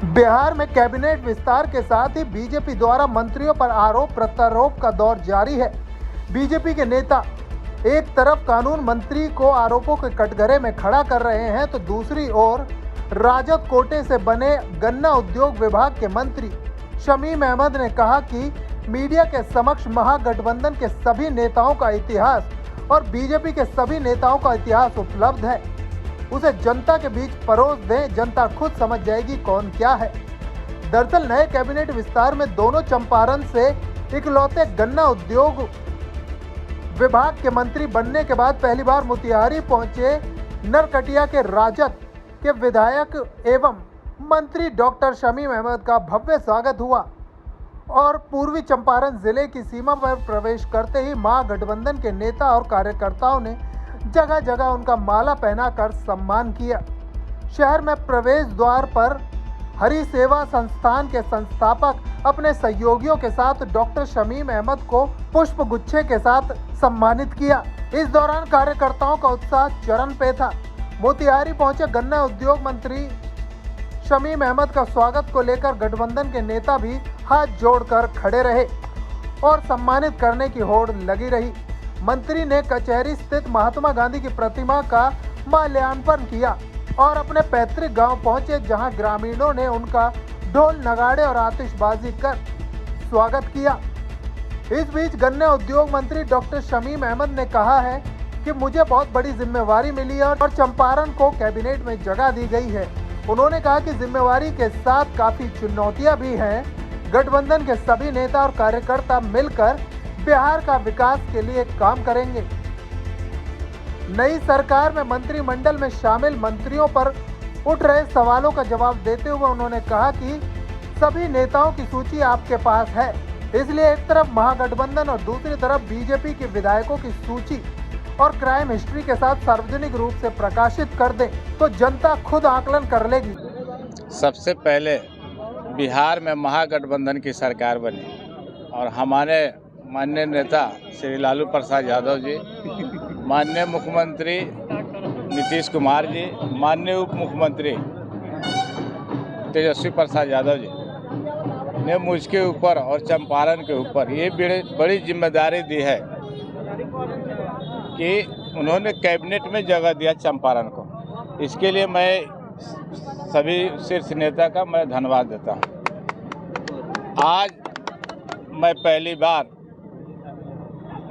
बिहार में कैबिनेट विस्तार के साथ ही बीजेपी द्वारा मंत्रियों पर आरोप प्रत्यारोप का दौर जारी है। बीजेपी के नेता एक तरफ कानून मंत्री को आरोपों के कटघरे में खड़ा कर रहे हैं, तो दूसरी ओर राजद कोटे से बने गन्ना उद्योग विभाग के मंत्री शमीम अहमद ने कहा कि मीडिया के समक्ष महागठबंधन के सभी नेताओं का इतिहास और बीजेपी के सभी नेताओं का इतिहास उपलब्ध है, उसे जनता के बीच परोस दें, जनता खुद समझ जाएगी कौन क्या है। दरअसल नए कैबिनेट विस्तार में दोनों चंपारण से इकलौते गन्ना उद्योग विभाग के मंत्री बनने के बाद पहली बार मोतिहारी पहुंचे नरकटिया के राजद के विधायक एवं मंत्री डॉक्टर शमीम अहमद का भव्य स्वागत हुआ और पूर्वी चंपारण जिले की सीमा पर प्रवेश करते ही महागठबंधन के नेता और कार्यकर्ताओं ने जगह जगह उनका माला पहनाकर सम्मान किया। शहर में प्रवेश द्वार पर हरि सेवा संस्थान के संस्थापक अपने सहयोगियों के साथ डॉक्टर शमीम अहमद को पुष्प गुच्छे के साथ सम्मानित किया। इस दौरान कार्यकर्ताओं का उत्साह चरम पे था। मोतिहारी पहुंचे गन्ना उद्योग मंत्री शमीम अहमद का स्वागत को लेकर गठबंधन के नेता भी हाथ जोड़कर खड़े रहे और सम्मानित करने की होड़ लगी रही। मंत्री ने कचहरी स्थित महात्मा गांधी की प्रतिमा का माल्यार्पण किया और अपने पैतृक गांव पहुंचे, जहां ग्रामीणों ने उनका ढोल नगाड़े और आतिशबाजी कर स्वागत किया। इस बीच गन्ना उद्योग मंत्री डॉक्टर शमीम अहमद ने कहा है कि मुझे बहुत बड़ी जिम्मेवारी मिली है और चंपारण को कैबिनेट में जगह दी गई है। उन्होंने कहा कि जिम्मेवारी के साथ काफी चुनौतियां भी हैं। गठबंधन के सभी नेता और कार्यकर्ता मिलकर बिहार का विकास के लिए काम करेंगे। नई सरकार में मंत्रिमंडल में शामिल मंत्रियों पर उठ रहे सवालों का जवाब देते हुए उन्होंने कहा कि सभी नेताओं की सूची आपके पास है, इसलिए एक तरफ महागठबंधन और दूसरी तरफ बीजेपी के विधायकों की सूची और क्राइम हिस्ट्री के साथ सार्वजनिक रूप से प्रकाशित कर दें तो जनता खुद आकलन कर लेगी। सबसे पहले बिहार में महागठबंधन की सरकार बनी और हमारे माननीय नेता श्री लालू प्रसाद यादव जी, माननीय मुख्यमंत्री नीतीश कुमार जी, माननीय उप मुख्यमंत्री तेजस्वी प्रसाद यादव जी ने मुझके ऊपर और चंपारण के ऊपर ये बड़ी जिम्मेदारी दी है कि उन्होंने कैबिनेट में जगह दिया चंपारण को। इसके लिए मैं सभी शीर्ष नेता का मैं धन्यवाद देता हूँ। आज मैं पहली बार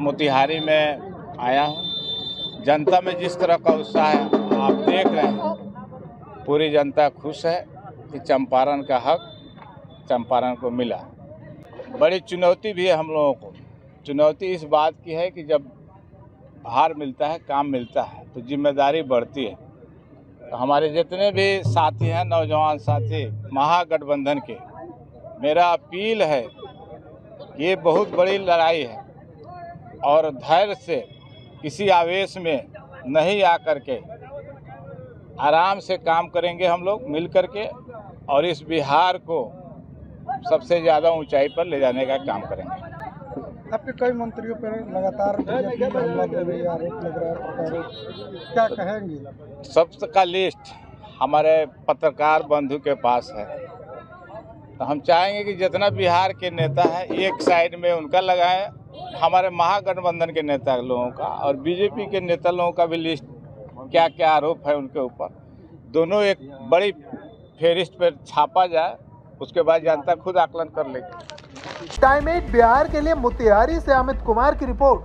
मोतिहारी में आया हूँ। जनता में जिस तरह का उत्साह है आप देख रहे हैं, पूरी जनता खुश है कि चंपारण का हक चंपारण को मिला। बड़ी चुनौती भी है हम लोगों को। चुनौती इस बात की है कि जब हार मिलता है, काम मिलता है, तो जिम्मेदारी बढ़ती है। तो हमारे जितने भी साथी हैं, नौजवान साथी महागठबंधन के, मेरा अपील है कि ये बहुत बड़ी लड़ाई है और धैर्य से, किसी आवेश में नहीं आकर के आराम से काम करेंगे हम लोग मिल कर के और इस बिहार को सबसे ज़्यादा ऊंचाई पर ले जाने का काम करेंगे। आपके कई मंत्रियों पर लगातार बीजेपी में हमला कर रही है, आरोप लग रहा है, प्रत्यारोप, क्या कहेंगे? सबका लिस्ट हमारे पत्रकार बंधु के पास है, तो हम चाहेंगे कि जितना बिहार के नेता है एक साइड में उनका लगाएं, हमारे महागठबंधन के नेता लोगों का और बीजेपी के नेता लोगों का भी लिस्ट क्या क्या आरोप है उनके ऊपर, दोनों एक बड़ी फेरिस्ट पर छापा जाए, उसके बाद जनता खुद आकलन कर लेगी। टाइम 8 बिहार के लिए मोतिहारी से अमित कुमार की रिपोर्ट।